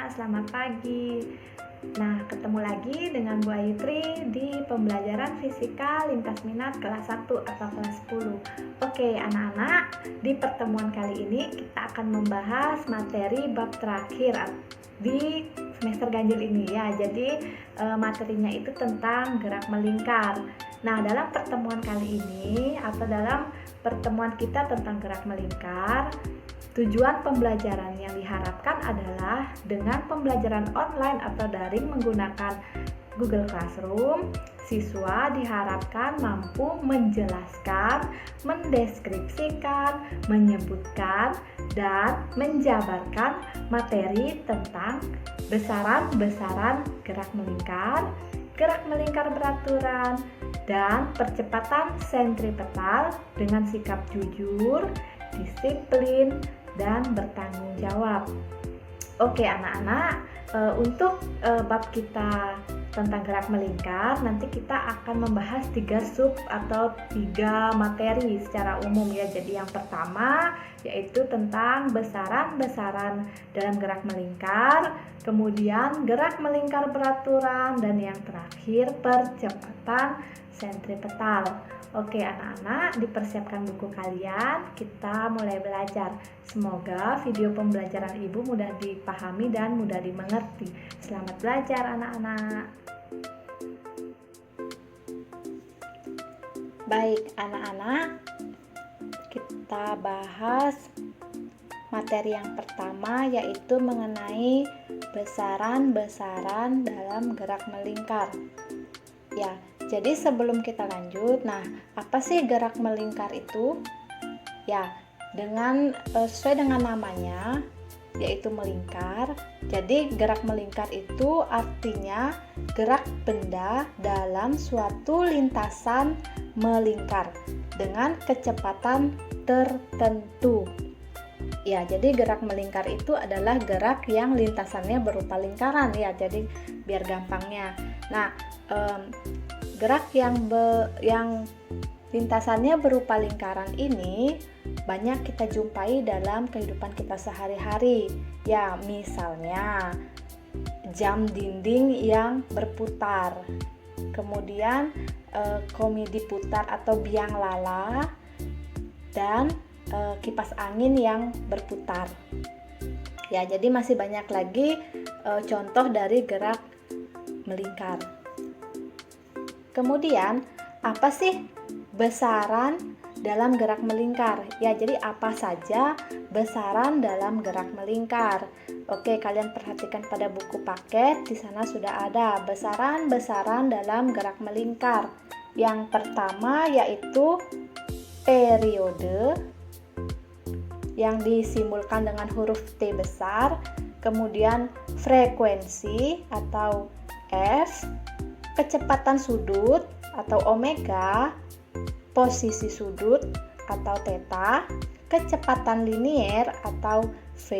selamat pagi. Nah, ketemu lagi dengan Bu Ayu Tri di pembelajaran fisika lintas minat kelas 1 atau kelas 10. Oke, anak-anak, di pertemuan kali ini kita akan membahas materi bab terakhir di semester ganjil ini ya. Jadi materinya itu tentang gerak melingkar. Nah, dalam pertemuan kali ini atau dalam pertemuan kita tentang gerak melingkar, tujuan pembelajaran yang diharapkan adalah dengan pembelajaran online atau daring menggunakan Google Classroom, siswa diharapkan mampu menjelaskan, mendeskripsikan, menyebutkan, dan menjabarkan materi tentang besaran-besaran gerak melingkar beraturan, dan percepatan sentripetal dengan sikap jujur, disiplin, dan bertanggung jawab. Oke anak-anak, untuk bab kita tentang gerak melingkar, nanti kita akan membahas 3 sub atau 3 materi secara umum ya. Jadi yang pertama yaitu tentang besaran-besaran dalam gerak melingkar, kemudian gerak melingkar beraturan, dan yang terakhir percepatan sentripetal. Oke anak-anak, dipersiapkan buku kalian, kita mulai belajar. Semoga video pembelajaran Ibu mudah dipahami dan mudah dimengerti. Selamat belajar anak-anak. Baik anak-anak, kita bahas materi yang pertama yaitu mengenai besaran-besaran dalam gerak melingkar. Ya, jadi sebelum kita lanjut, nah apa sih gerak melingkar itu? Ya, sesuai dengan namanya yaitu melingkar. Jadi gerak melingkar itu artinya gerak benda dalam suatu lintasan melingkar dengan kecepatan tertentu. Ya, jadi gerak melingkar itu adalah gerak yang lintasannya berupa lingkaran ya. Jadi biar gampangnya. Nah, gerak yang lintasannya berupa lingkaran ini banyak kita jumpai dalam kehidupan kita sehari-hari. Ya, misalnya jam dinding yang berputar. Kemudian komedi putar atau biang lala, dan kipas angin yang berputar. Ya, jadi masih banyak lagi contoh dari gerak melingkar. Kemudian, apa sih besaran dalam gerak melingkar? Ya, jadi apa saja besaran dalam gerak melingkar? Oke, kalian perhatikan pada buku paket, di sana sudah ada besaran-besaran dalam gerak melingkar. Yang pertama yaitu periode yang disimbolkan dengan huruf T besar, kemudian frekuensi atau F, kecepatan sudut atau omega, posisi sudut atau theta, kecepatan linier atau V,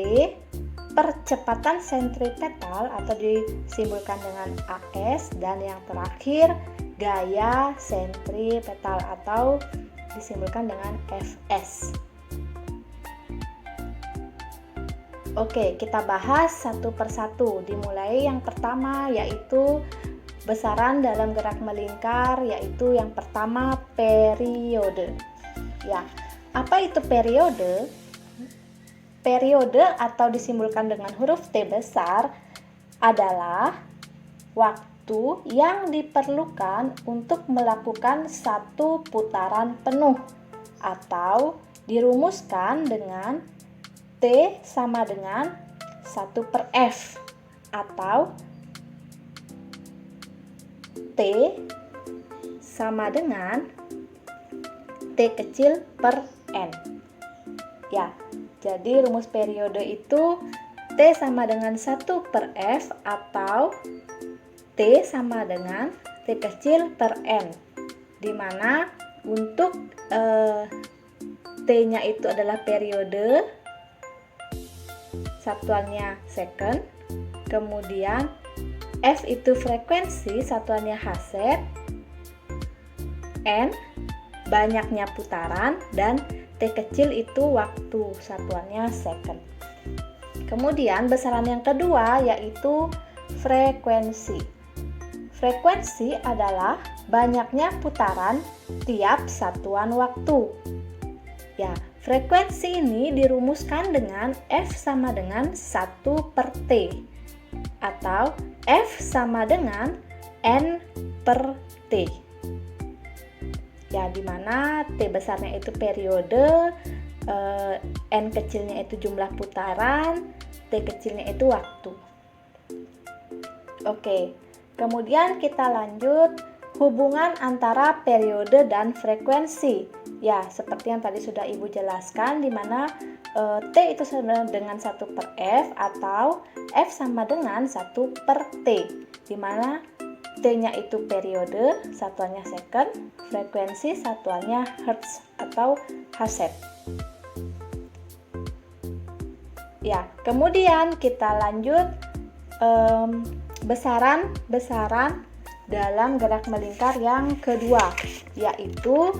percepatan sentripetal atau disimbolkan dengan AS, dan yang terakhir gaya sentripetal atau disimbolkan dengan Fs. Oke, kita bahas satu persatu. Dimulai yang pertama yaitu besaran dalam gerak melingkar, yaitu yang pertama periode. Ya, apa itu periode? Periode atau disimbolkan dengan huruf T besar adalah waktu yang diperlukan untuk melakukan satu putaran penuh, atau dirumuskan dengan T sama dengan 1/F, atau T sama dengan T kecil per N. Ya, jadi rumus periode itu T sama dengan 1/F atau T sama dengan T kecil per N, di mana untuk T-nya itu adalah periode, satuannya second, kemudian F itu frekuensi, satuannya Hz, N banyaknya putaran, dan T kecil itu waktu, satuannya second. Kemudian besaran yang kedua yaitu frekuensi. Frekuensi adalah banyaknya putaran tiap satuan waktu. Ya, frekuensi ini dirumuskan dengan F sama dengan 1/T atau F sama dengan N/T. Ya, dimana T besarnya itu periode, N kecilnya itu jumlah putaran, T kecilnya itu waktu. Oke, kemudian kita lanjut hubungan antara periode dan frekuensi. Ya, seperti yang tadi sudah Ibu jelaskan, di mana T itu sama dengan 1/F atau F sama dengan 1/T, di mana T-nya itu periode, satuannya second, frekuensi satuannya hertz atau Hz. Ya, kemudian kita lanjut besaran dalam gerak melingkar yang kedua, yaitu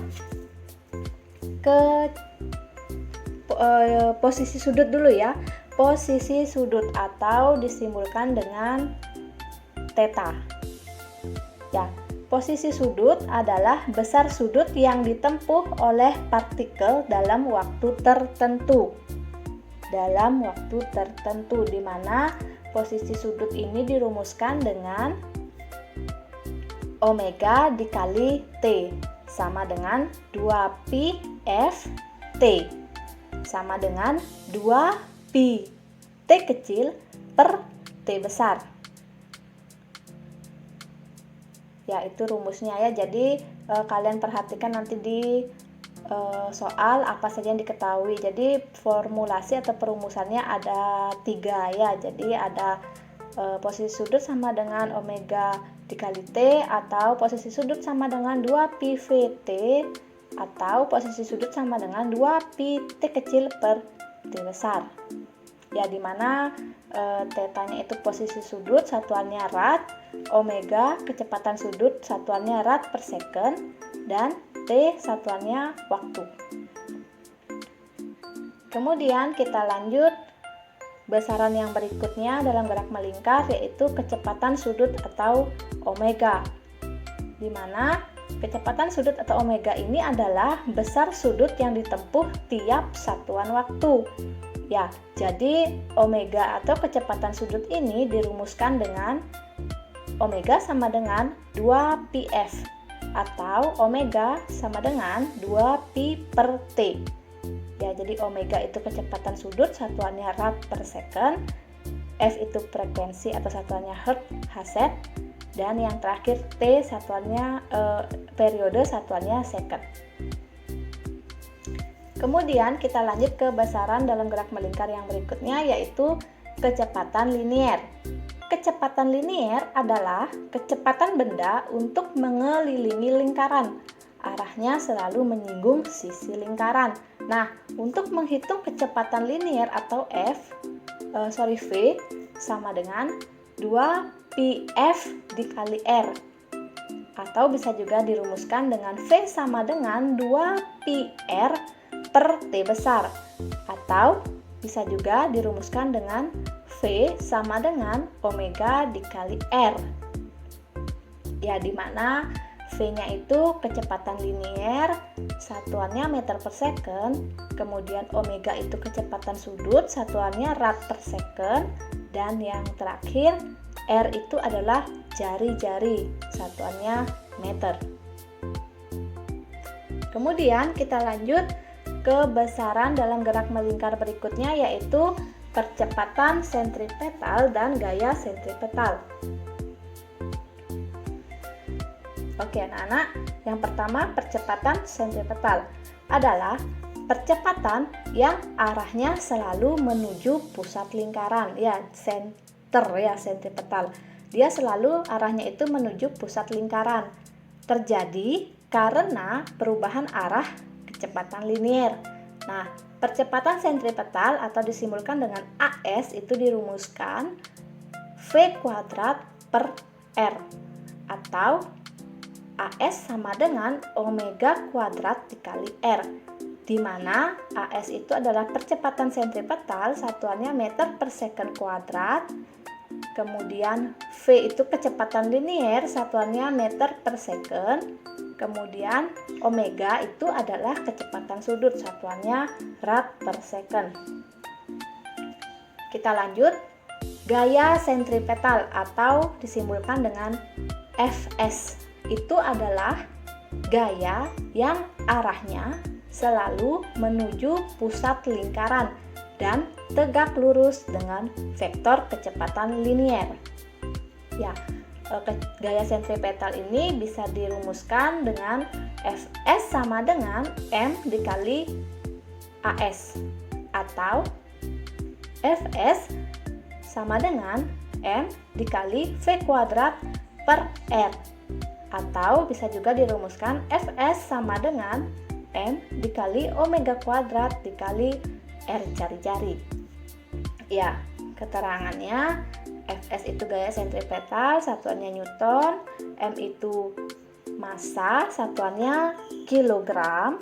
posisi sudut dulu ya. Posisi sudut atau disimbolkan dengan theta. Ya, posisi sudut adalah besar sudut yang ditempuh oleh partikel dalam waktu tertentu. Di mana posisi sudut ini dirumuskan dengan omega dikali T sama dengan 2pi Ft sama dengan 2pi T kecil per T besar. Ya, itu rumusnya ya. Jadi kalian perhatikan nanti di soal apa saja yang diketahui. Jadi formulasi atau perumusannya ada 3 ya. Jadi ada posisi sudut sama dengan omega dikali T, atau posisi sudut sama dengan 2pi Vt, atau posisi sudut sama dengan 2pi T kecil per T besar. Ya, dimana tetanya itu posisi sudut, satuannya rad, omega kecepatan sudut, satuannya rad per second, dan T satuannya waktu. Kemudian kita lanjut besaran yang berikutnya dalam gerak melingkar, yaitu kecepatan sudut atau omega, di mana kecepatan sudut atau omega ini adalah besar sudut yang ditempuh tiap satuan waktu. Ya, jadi omega atau kecepatan sudut ini dirumuskan dengan omega sama dengan 2πf atau omega sama dengan 2pi per T. Ya, jadi omega itu kecepatan sudut, satuannya rad per second, F itu frekuensi atau satuannya hertz, Hz, dan yang terakhir T satuannya periode, satuannya second. Kemudian kita lanjut ke besaran dalam gerak melingkar yang berikutnya, yaitu kecepatan linier. Kecepatan linier adalah kecepatan benda untuk mengelilingi lingkaran. Arahnya selalu menyinggung sisi lingkaran. Nah, untuk menghitung kecepatan linier atau V sama dengan 2πf dikali R. Atau bisa juga dirumuskan dengan V sama dengan 2πr per T besar. Atau bisa juga dirumuskan dengan V sama dengan omega dikali R. Ya, dimana V-nya itu kecepatan linier, satuannya meter per second, kemudian omega itu kecepatan sudut, satuannya rad per second, dan yang terakhir R itu adalah jari-jari, satuannya meter. Kemudian kita lanjut ke besaran dalam gerak melingkar berikutnya, yaitu percepatan sentripetal dan gaya sentripetal. Oke anak-anak, yang pertama percepatan sentripetal adalah percepatan yang arahnya selalu menuju pusat lingkaran. Ya, sentripetal. Dia selalu arahnya itu menuju pusat lingkaran. Terjadi karena perubahan arah kecepatan linier. Nah, percepatan sentripetal atau disimbolkan dengan AS itu dirumuskan V kuadrat per R atau AS sama dengan omega kuadrat dikali R, di mana AS itu adalah percepatan sentripetal, satuannya meter per second kuadrat. Kemudian V itu kecepatan linier, satuannya meter per second. Kemudian omega itu adalah kecepatan sudut, satuannya rad per second. Kita lanjut, gaya sentripetal atau disimbolkan dengan Fs itu adalah gaya yang arahnya selalu menuju pusat lingkaran dan tegak lurus dengan vektor kecepatan linier. Ya, gaya sentripetal ini bisa dirumuskan dengan Fs sama dengan M dikali AS, atau Fs sama dengan M dikali V kuadrat per R, atau bisa juga dirumuskan Fs sama dengan M dikali omega kuadrat dikali R jari-jari. Ya, keterangannya Fs itu gaya sentripetal, satuannya Newton, M itu massa, satuannya kilogram,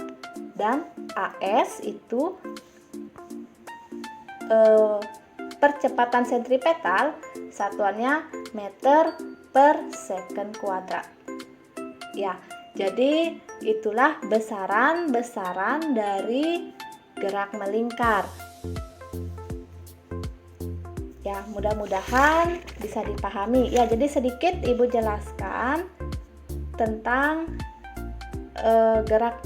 dan AS itu percepatan sentripetal, satuannya meter per second kuadrat. Ya, jadi itulah besaran-besaran dari gerak melingkar. Ya, mudah-mudahan bisa dipahami. Ya, jadi sedikit Ibu jelaskan tentang gerak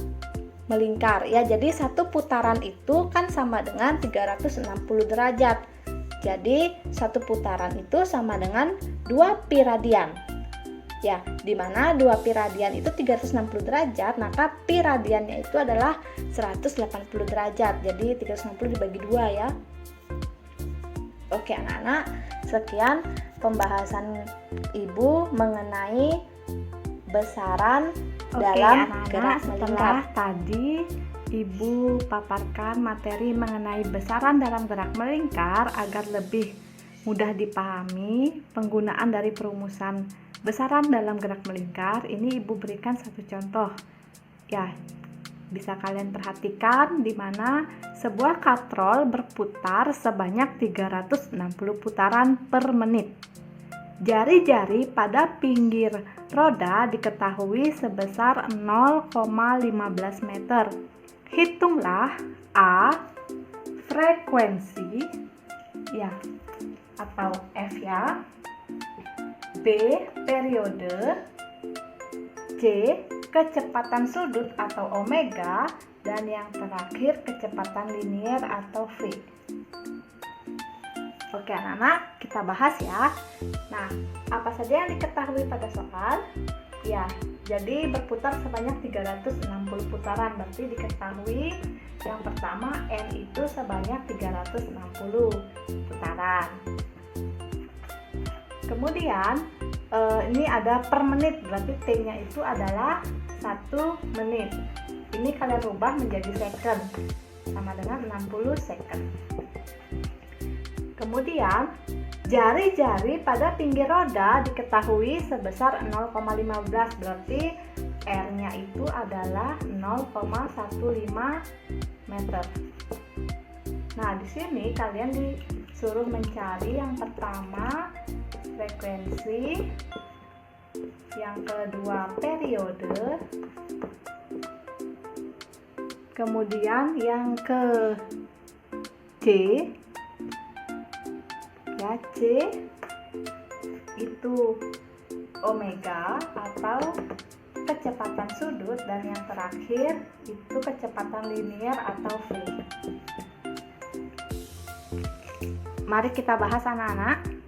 melingkar. Ya, jadi satu putaran itu kan sama dengan 360 derajat. Jadi satu putaran itu sama dengan 2 pi radian. Ya, di mana 2 pi radian itu 360 derajat, maka pi radiannya itu adalah 180 derajat. Jadi 360 dibagi 2 ya. Oke anak-anak, sekian pembahasan Ibu mengenai besaran dalam gerak melingkar. Tadi Ibu paparkan materi mengenai besaran dalam gerak melingkar agar lebih mudah dipahami penggunaan dari perumusan besaran dalam gerak melingkar. Ini Ibu berikan satu contoh. Ya, bisa kalian perhatikan di mana sebuah katrol berputar sebanyak 360 putaran per menit. Jari-jari pada pinggir roda diketahui sebesar 0,15 meter. Hitunglah A, frekuensi ya atau F ya, B, periode, C, kecepatan sudut atau omega, dan yang terakhir kecepatan linier atau V. Oke anak-anak, kita bahas ya. Nah, apa saja yang diketahui pada soal? Ya, jadi berputar sebanyak 360 putaran, berarti diketahui yang pertama N itu sebanyak 360 putaran. Kemudian ini ada per menit, berarti T-nya itu adalah 1 menit. Ini kalian rubah menjadi second, sama dengan 60 second. Kemudian jari-jari pada pinggir roda diketahui sebesar 0,15, berarti R-nya itu adalah 0,15 meter. Nah, di sini kalian disuruh mencari yang pertama frekuensi, yang kedua periode, kemudian yang ke C ya, C itu omega atau kecepatan sudut, dan yang terakhir itu kecepatan linier atau V. Mari kita bahas anak-anak.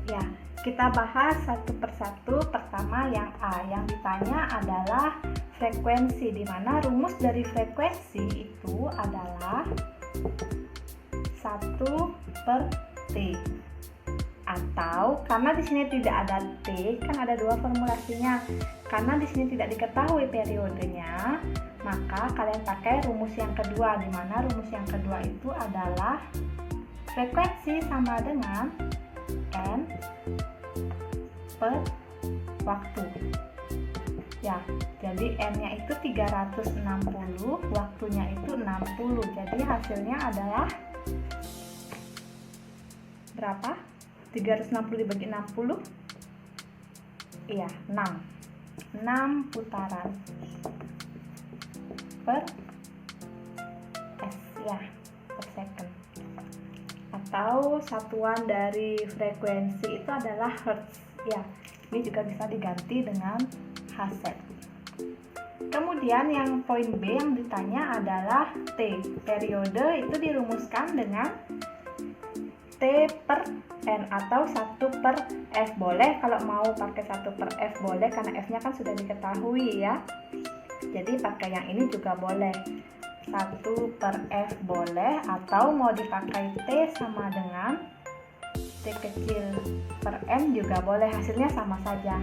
Ya, kita bahas satu persatu. Pertama yang A, yang ditanya adalah frekuensi, di mana rumus dari frekuensi itu adalah 1 per T, atau karena di sini tidak ada T, kan ada dua formulasinya. Karena di sini tidak diketahui periodenya, maka kalian pakai rumus yang kedua, di mana rumus yang kedua itu adalah frekuensi sama dengan N per waktu. Ya, jadi N-nya itu 360, waktunya itu 60. Jadi hasilnya adalah berapa? 360 dibagi 60? Iya, 6. 6 putaran per S ya, per second. Atau satuan dari frekuensi itu adalah hertz ya. Ini juga bisa diganti dengan Hz. Kemudian yang poin B yang ditanya adalah T. Periode itu dirumuskan dengan T per N atau 1 per F. Boleh kalau mau pakai 1 per F boleh, karena F nya kan sudah diketahui ya. Jadi pakai yang ini juga boleh, 1 per F boleh, atau mau dipakai T sama dengan T kecil per N juga boleh, hasilnya sama saja.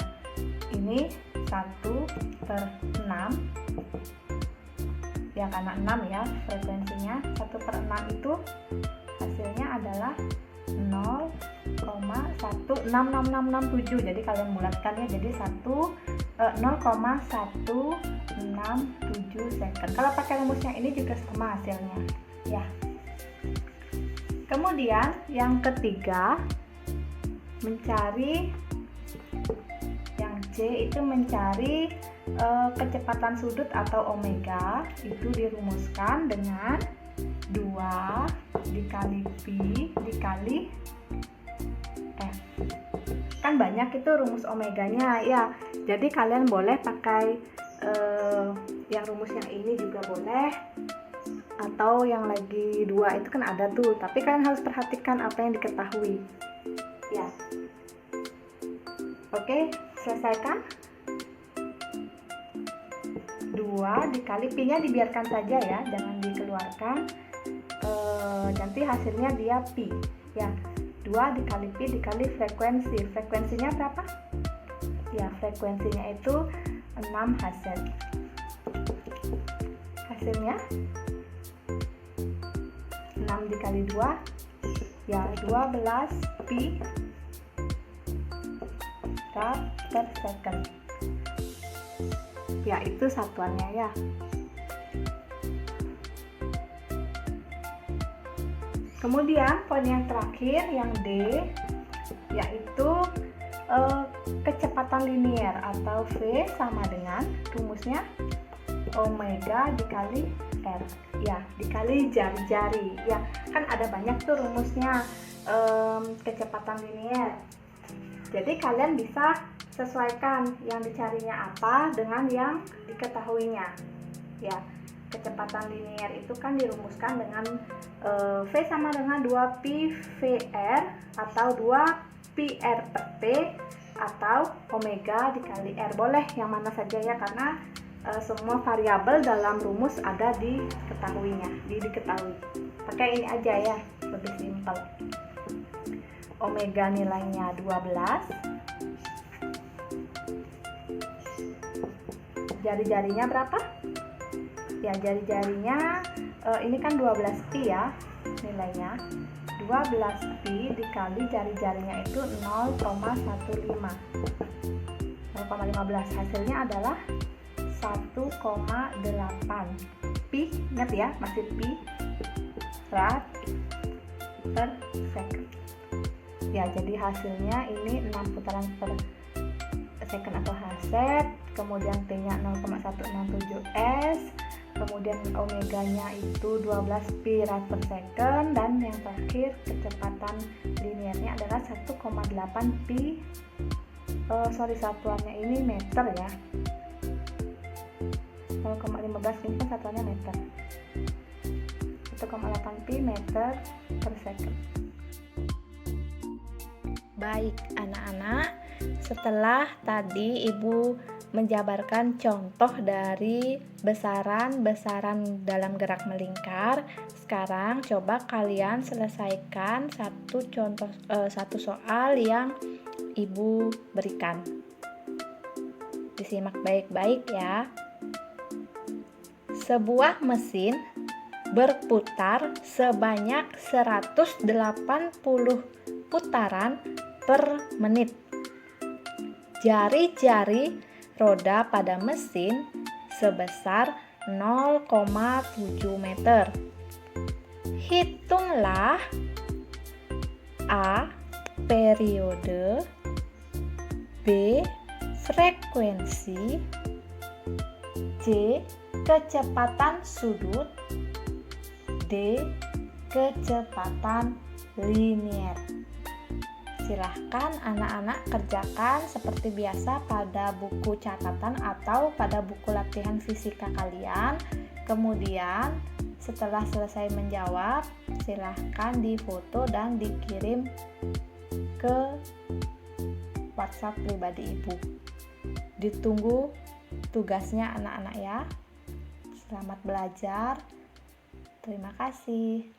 Ini 1 per 6 ya, karena 6 ya frekuensinya. 1 per 6 itu hasilnya adalah 0,16667. Jadi kalian bulatkan ya, jadi 0,167 second. Kalau pakai rumusnya ini juga sama hasilnya ya. Kemudian yang ketiga, mencari yang C itu mencari kecepatan sudut atau omega. Itu dirumuskan dengan 2 dikali Pi dikali F. Kan banyak itu rumus omeganya ya. Jadi kalian boleh pakai yang rumus yang ini juga boleh, atau yang lagi 2 itu kan ada tuh, tapi kalian harus perhatikan apa yang diketahui ya. Oke, selesaikan. 2 dikali Pi nya dibiarkan saja ya, jangan dikeluarkan. Nanti hasilnya dia Pi ya. 2 dikali Pi dikali frekuensi. Frekuensinya berapa? Ya, frekuensinya itu 6 Hz. Hasilnya 6 dikali 2 ya 12 Pi rad per second. Ya, itu satuannya ya. Kemudian poin yang terakhir yang D, yaitu kecepatan linier atau V sama dengan rumusnya omega dikali R ya, dikali jari-jari ya. Kan ada banyak tuh rumusnya kecepatan linier. Jadi kalian bisa sesuaikan yang dicarinya apa dengan yang diketahuinya ya. Kecepatan linier itu kan dirumuskan dengan V sama dengan 2pi VR atau 2pi R per T atau omega dikali R. Boleh yang mana saja ya, karena semua variabel dalam rumus ada diketahui. Pakai ini aja ya, lebih simpel. Omega nilainya 12. Jari-jarinya berapa? Ya, jari-jarinya ini kan 12 pi ya nilainya. 12 pi dikali jari-jarinya itu 0,15. Hasilnya adalah 1,8 pi. Ingat ya, masih pi rad per second. Ya, jadi hasilnya ini 6 putaran per second atau Hz. Kemudian T-nya 0,167 S. Kemudian omeganya itu 12 pi rad per second, dan yang terakhir kecepatan liniernya adalah 1,8 pi. Satuannya ini meter ya. 0,15 ini kan satuannya meter. 1,8 pi meter per second. Baik anak-anak, setelah tadi Ibu menjabarkan contoh dari besaran-besaran dalam gerak melingkar, sekarang coba kalian selesaikan satu soal yang Ibu berikan. Disimak baik-baik ya. Sebuah mesin berputar sebanyak 180 putaran per menit. Jari-jari roda pada mesin sebesar 0,7 meter. Hitunglah A. Periode, B. Frekuensi, C. Kecepatan sudut, D. Kecepatan linier. Silahkan anak-anak kerjakan seperti biasa pada buku catatan atau pada buku latihan fisika kalian. Kemudian setelah selesai menjawab, silahkan difoto dan dikirim ke WhatsApp pribadi ibu. Ditunggu tugasnya anak-anak ya. Selamat belajar. Terima kasih.